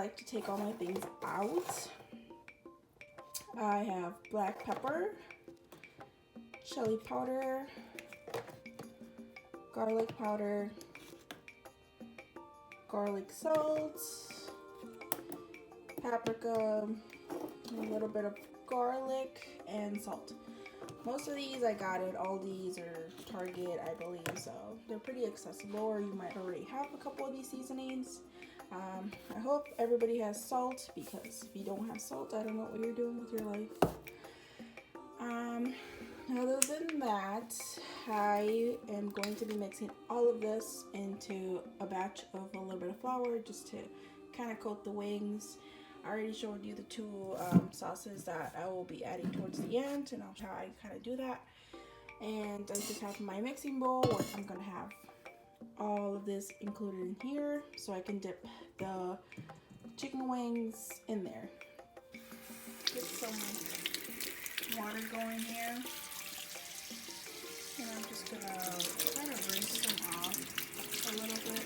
like to take all my things out. I have black pepper, chili powder, garlic powder, garlic salt, paprika, a little bit of garlic, and salt. Most of these I got at Aldi's or Target, I believe, so they're pretty accessible, or you might already have a couple of these seasonings. I hope everybody has salt, because if you don't have salt, I don't know what you're doing with your life. Other than that, I am going to be mixing all of this into a batch of a little bit of flour just to kind of coat the wings. I already showed you the two sauces that I will be adding towards the end, and I'll show how I kind of do that. And I just have my mixing bowl where I'm going to have all of this included in here so I can dip the chicken wings in there. Get some water going here, and I'm just gonna kind of rinse them off a little bit.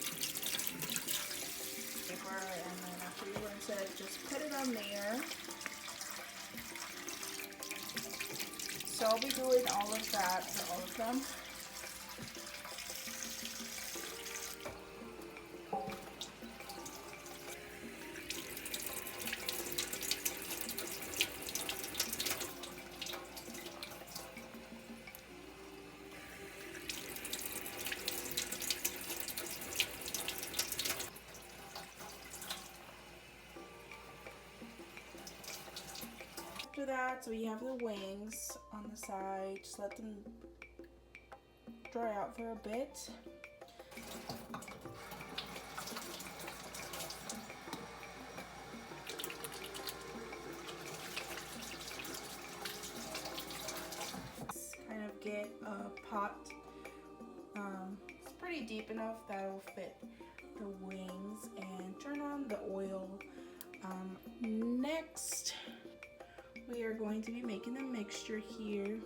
And then after you rinse it, just put it on there. So I'll be doing all of that for all of them. After that, so we have the wings on the side. Just let them dry out for a bit. Kind of get a pot. It's pretty deep enough that it will fit the wings, and turn on the oil. Next, we are going to be making the mixture here.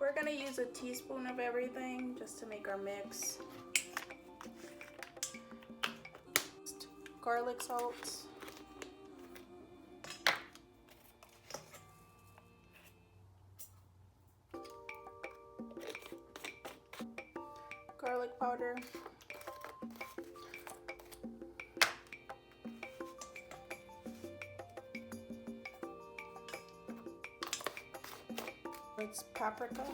We're going to use a teaspoon of everything just to make our mix. Garlic salt. Garlic powder. It's paprika.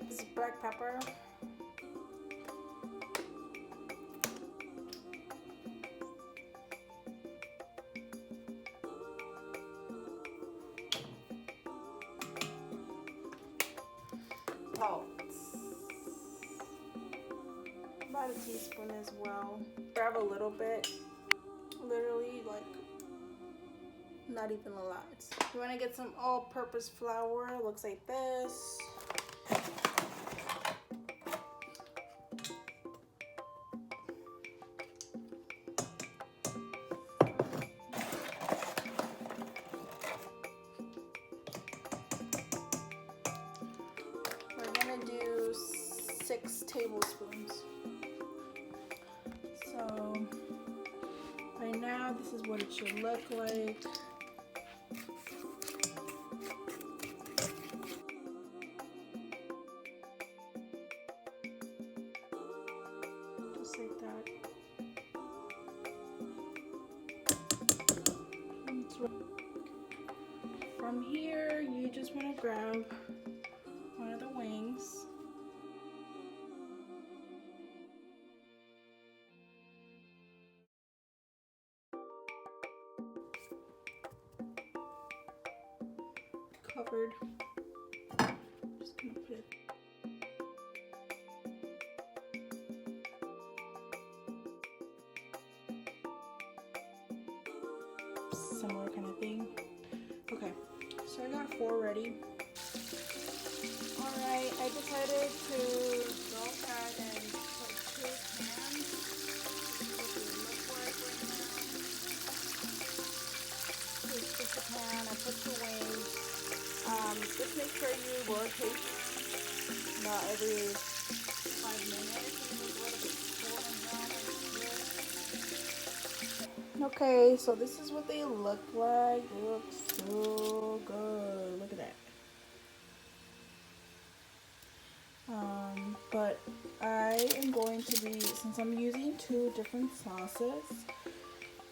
This is black pepper. Salt. About a teaspoon as well. Grab a little bit, literally like not even a lot. You want to get some all-purpose flour. It looks like this. We're gonna do 6 tablespoons. So right now, this is what it should look like. Just like that. From here, you just want to grab one of the wings. Covered. Just gonna put it. Similar kind of thing. Okay, so I got 4 ready. Alright, I decided to go ahead and put 2 pans. This is what they look like right now. Here's just a pan. I put the wings. you rotate, not every 5 minutes. And it's a little bit golden brown. Okay, so this is what they look like. They look so good. Look at that. But I am going to be, since I'm using 2 different sauces,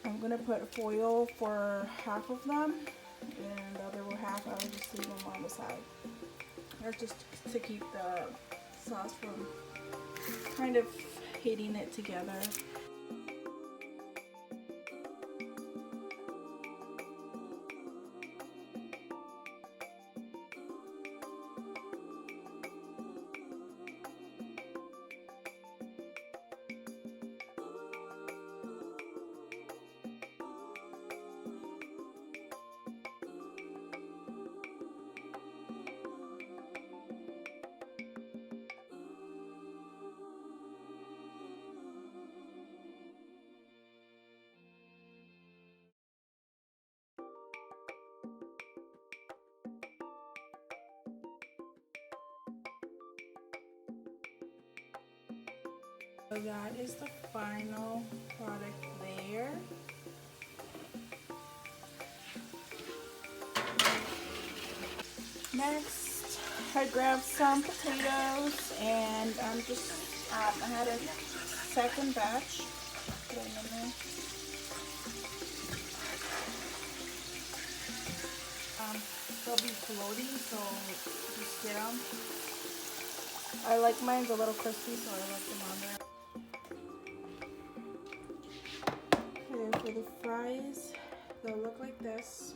I'm going to put foil for half of them, and the other half I will just leave them on the side. That's just to keep the sauce from kind of hitting it together. So that is the final product there. Next, I grabbed some potatoes, and I'm just, I had a second batch. Put them in there. They'll be floating, so just get them. I like mine a little crispy, so I like them on there. Okay, for the fries, they'll look like this.